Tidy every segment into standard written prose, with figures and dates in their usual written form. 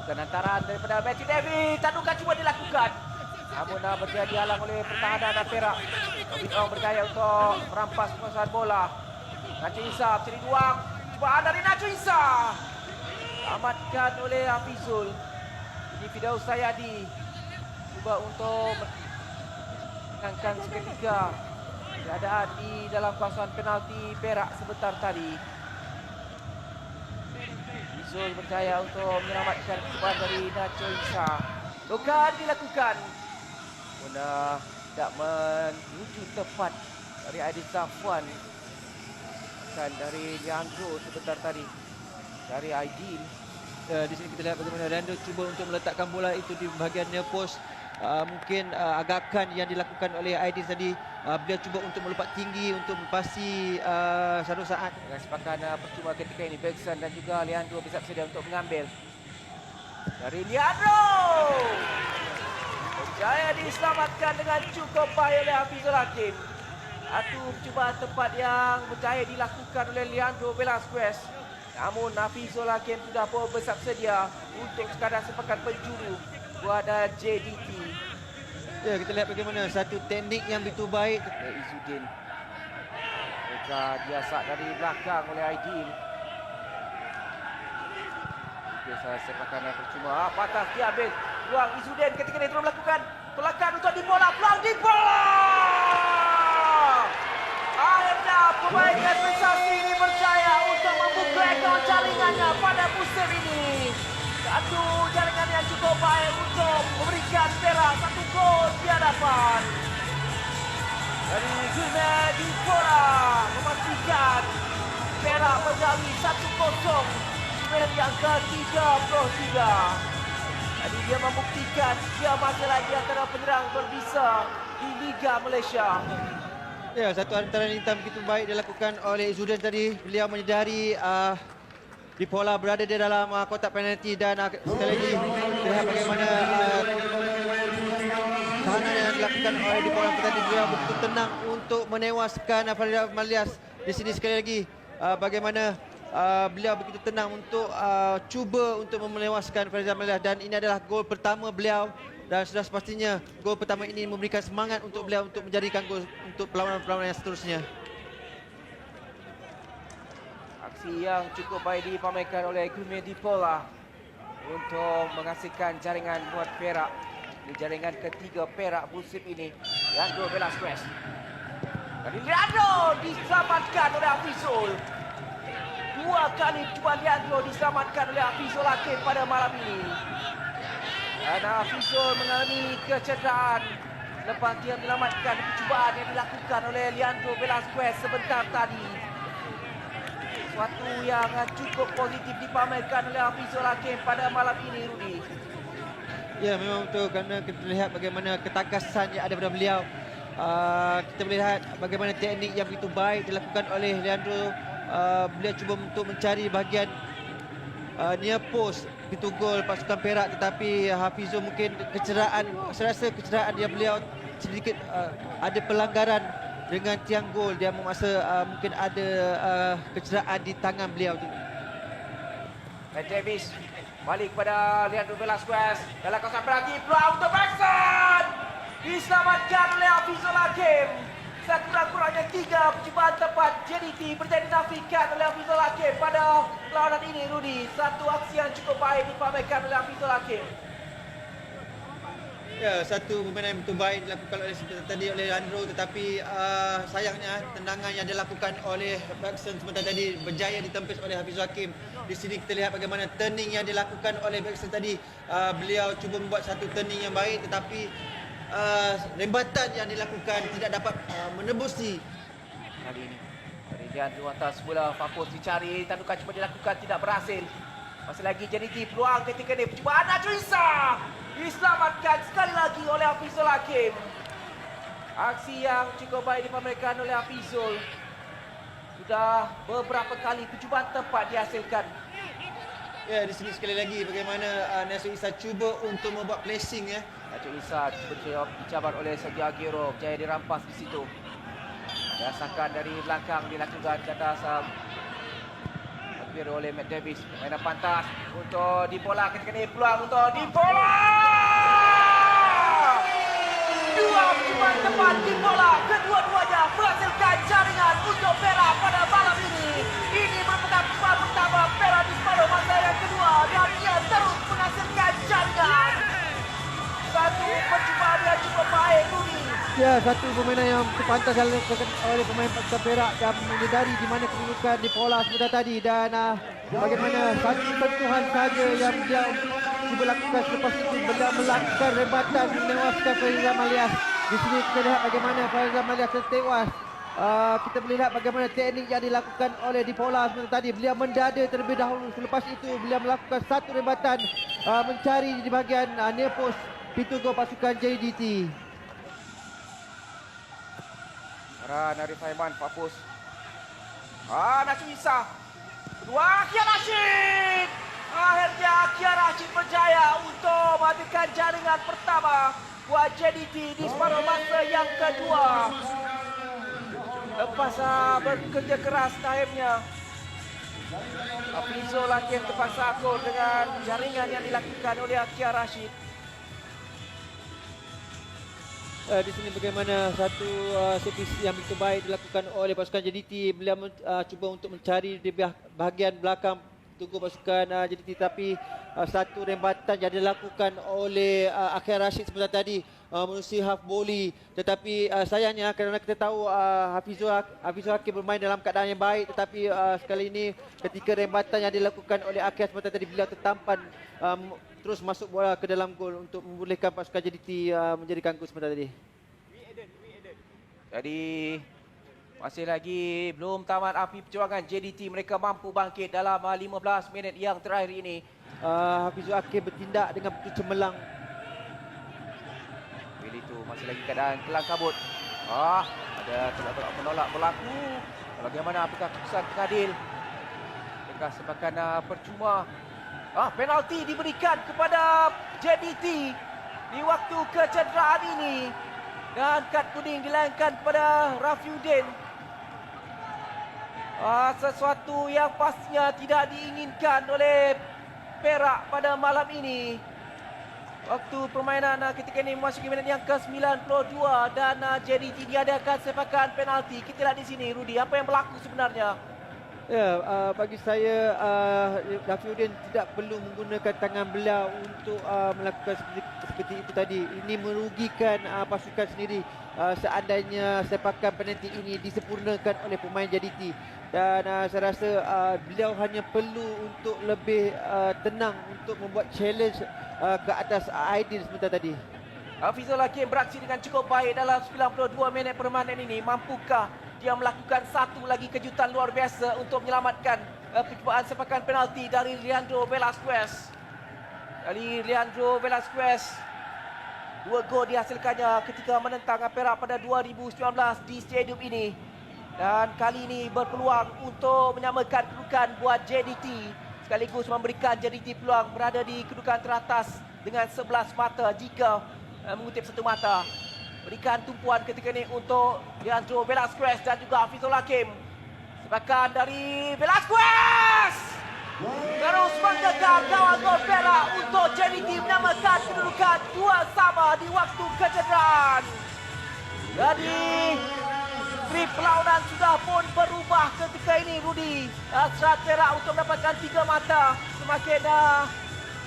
Bukan hantaran daripada Matthew David. Tandukan cuba dilakukan. Namun berjaya dihalang oleh pertahanan Perak. Robin Ong berjaya untuk merampas penguasaan bola. Nacho Isa cari ruang. Cubaan dari Nacho Isa. Amatkan oleh Hafizul. Ini Firdaus Sayadi. Cuba untuk menangkan seketika keadaan di dalam kawasan penalti Perak sebentar tadi. Hafizul berjaya untuk menyelamatkan cubaan dari Nacho Isa. Bukan dilakukan. Bola tidak menuju tepat dari Aidil Safwan. Bukan dari Leandro sebentar tadi. Dari Aidil. Di sini kita lihat bagaimana Leandro cuba untuk meletakkan bola itu di bahagian near post. Mungkin agakan yang dilakukan oleh Aidil tadi. Beliau cuba untuk melompat tinggi untuk mempasi satu saat. Dengan sepakan percuma ketika ini Bergson dan juga Leandro bisa bersedia untuk mengambil. Dari Leandro. Berjaya diselamatkan dengan cukup baik oleh Hafizul Hakim. Satu percubaan tepat yang berjaya dilakukan oleh Leandro Velasquez. Namun Hafizul Hakim sudah pun bersedia untuk sekadar sepakan penjuru buat JDT. Ya, kita lihat bagaimana satu teknik yang begitu baik. Izzuddin. Mereka diasak dari belakang oleh Aidil. Biasa sepakan percuma. Patah diambil. Ruang Izzuddin ketika dia terus melakukan tolakan untuk di bola. Peluang di bola. Akhirnya pemain sensasi ini berjaya untuk membuka ekor jaringannya pada musim ini. Satu jaringan yang cukup baik untuk memberikan Perak satu gol di hadapan. Dari Gulme di bola memastikan Perak menjadi 1-0 di menit yang ke-33. Jadi dia membuktikan dia masih lagi antara penyerang berbisa di Liga Malaysia. Ya, satu hantaran hitam begitu baik dilakukan oleh Izzuddin tadi. Beliau menyedari di pola berada di dalam kotak penalti dan sekali lagi lihat bagaimana tahanan yang dilakukan oleh di pola tadi. Beliau begitu tenang untuk menewaskan Faridal Malias. Di sini sekali lagi bagaimana beliau begitu tenang untuk cuba untuk menewaskan Faridal Malias, dan ini adalah gol pertama beliau. Dan sudah sepastinya gol pertama ini memberikan semangat untuk beliau untuk menjadikan gol untuk perlawanan-perlawanan yang seterusnya. Aksi yang cukup baik dipamerkan oleh Gulme Dipola untuk menghasilkan jaringan buat Perak. Ini jaringan ketiga Perak musim ini. Leandro Velasquez. Dari Leandro diselamatkan oleh Hafizul. Dua kali cuba Leandro diselamatkan oleh Hafizul Hakim pada malam ini. Dan Hafizul mengalami kecederaan lepas dia menyelamatkan percubaan yang dilakukan oleh Leandro Velasquez sebentar tadi. Sesuatu yang cukup positif dipamerkan oleh Hafizul Hakim pada malam ini, Rudi. Ya, memang betul, kerana kita lihat bagaimana ketakasan yang ada pada beliau. Kita melihat bagaimana teknik yang begitu baik dilakukan oleh Leandro. Beliau cuba untuk mencari bahagian near post pintu gol pasukan Perak, tetapi Hafizul mungkin kecederaan, saya rasa kecederaan dia beliau sedikit ada pelanggaran dengan tiang gol. Dia memaksa mungkin ada kecederaan di tangan beliau tu. Matt Davis balik kepada Leandro Velasquez dalam kawasan penalti. Peluang untuk Bergson diselamatkan oleh Hafizul Hakim. Sekurang-kurangnya 3 percubaan tepat JDT berjaya dinafikan oleh Hafizul Hakim pada perlawanan ini, Rudi. Satu aksi yang cukup baik dipamerkan oleh Hafizul Hakim. Ya, satu permainan yang betul baik dilakukan oleh tadi oleh Leandro, tetapi sayangnya tendangan yang dilakukan oleh Bergson sebentar tadi berjaya ditempis oleh Hafizul Hakim. Di sini kita lihat bagaimana turning yang dilakukan oleh Bergson tadi. Beliau cuba membuat satu turning yang baik, tetapi rembatan yang dilakukan tidak dapat menebusi. Kali ini dari Leandro atas bola Fapos dicari, tandukan cuba dilakukan tidak berhasil. Masih lagi JDT peluang ketika ini percubaan Nacho Isa diselamatkan sekali lagi oleh Hafizul Hakim. Aksi yang cukup baik dipamerkan oleh Hafizul. Sudah beberapa kali percubaan tepat dihasilkan. Ya, di sini sekali lagi bagaimana Nacho Isa cuba untuk membuat placing ya. Nacho Isa dicabar oleh Sergio Aguero, berjaya dirampas di situ. Rasakan dari belakang dilakukan ke atas ditapir oleh Matt Davis. Permainan pantas untuk Dipola ketika ini, peluang untuk Dipola. Dua percubaan tepat Dipola, kedua-duanya menghasilkan jaringan untuk Perak pada malam ini. Ini merupakan percubaan pertama Perak di separuh masa yang kedua dan ia terus menghasilkan jaringan. Satu percubaan yang cukup baik, Rudi. Ya, satu permainan yang pantas dilakukan oleh pemain Persib Perak dan menyedari di mana kedudukan Dipola sebentar tadi dan bagaimana satu sentuhan saja yang dia cuba lakukan selepas itu beliau melakukan rebatan menewaskan Faizal Malias. Di sini kita lihat bagaimana Faizal Malias tewas. Kita boleh lihat bagaimana teknik yang dilakukan oleh Dipola sebentar tadi. Beliau mendada terlebih dahulu. Selepas itu beliau melakukan satu rebatan mencari di bahagian near post pintu gol pasukan JDT. Ran Arif Aiman, Papus. Nasib Isa. Kedua, Kia Rashid. Akhirnya Kia Rashid berjaya untuk menghasilkan jaringan pertama buat JDT di separuh masa yang kedua. Lepas bekerja keras akhirnya Hafizul Hakim terpaksa gol dengan jaringan yang dilakukan oleh Kia Rashid. Di sini bagaimana satu servis yang begitu baik dilakukan oleh pasukan JDT. Beliau cuba untuk mencari di bahagian belakang tunggu pasukan JDT, tapi satu rembatan yang dilakukan oleh Akhil Rashid sebentar tadi menerusi half volley. Tetapi sayangnya kerana kita tahu Hafizul Hakim bermain dalam keadaan yang baik, tetapi sekali ini ketika rembatan yang dilakukan oleh Akhil sebentar tadi beliau tertampan terus masuk bola ke dalam gol untuk membolehkan pasukan JDT menjadikan gol sebentar tadi. Jadi masih lagi belum tamat api perjuangan JDT. Mereka mampu bangkit dalam 15 minit yang terakhir ini. Hafizul Hakim bertindak dengan begitu cemerlang. Bila itu masih lagi keadaan kelang kabut. Ada tolak-tolak menolak berlaku. Bagaimana apakah keputusan pengadil? Adakah sepakan percuma? Penalti diberikan kepada JDT di waktu kecederaan ini. Dan kad kuning dilayangkan kepada Rafiuddin. Sesuatu yang pastinya tidak diinginkan oleh Perak pada malam ini. Waktu permainan ketika ini memasuki minit yang ke-92 dan JDT diadakan sepakan penalti. Kita lihat di sini, Rudi, apa yang berlaku sebenarnya? Ya, bagi saya Rafiuddin tidak perlu menggunakan tangan beliau untuk melakukan seperti itu tadi. Ini merugikan pasukan sendiri seandainya sepakan penalti ini disempurnakan oleh pemain JDT. Dan saya rasa beliau hanya perlu untuk lebih tenang untuk membuat challenge ke atas Aidil sebentar tadi. Hafizul Hakim beraksi dengan cukup baik dalam 92 minit permainan ini. Mampukah dia melakukan satu lagi kejutan luar biasa untuk menyelamatkan percubaan sepakan penalti dari Leandro Velasquez. Dua gol dihasilkannya ketika menentang Perak pada 2019 di stadium ini. Dan kali ini berpeluang untuk menyamakan kedudukan buat JDT. Sekaligus memberikan JDT peluang berada di kedudukan teratas dengan 11 mata jika mengutip satu mata. Berikan tumpuan ketika ini untuk Leandro Velasquez dan juga Hafizul Hakim. Sepakan dari Velasquez. Terus mengejar gawang gol Perak untuk JDT menyamakan kedudukan 2-2 di waktu kecederaan. Jadi skrip perlawanan sudah pun berubah ketika ini, Rudi. Hasrat Perak untuk mendapatkan 3 mata semakin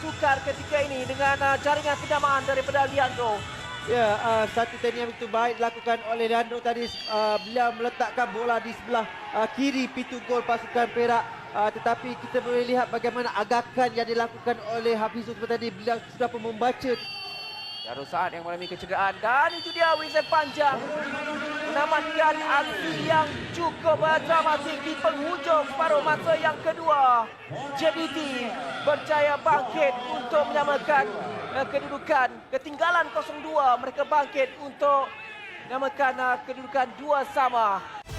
sukar ketika ini dengan jaringan penyamaan daripada Leandro. Ya, satu teknik yang begitu baik dilakukan oleh Leandro tadi. Beliau meletakkan bola di sebelah kiri pintu gol pasukan Perak. Tetapi kita boleh lihat bagaimana agakan yang dilakukan oleh Hafizul tadi. Beliau sudah pun membaca. Darul Saad yang mengalami kecederaan dan itu dia Wizen Panjang menamatkan aksi yang cukup dramatik di penghujung separuh masa yang kedua. JDT berjaya bangkit untuk menyamakan kedudukan. Ketinggalan 0-2, mereka bangkit untuk menyamakan kedudukan 2-2.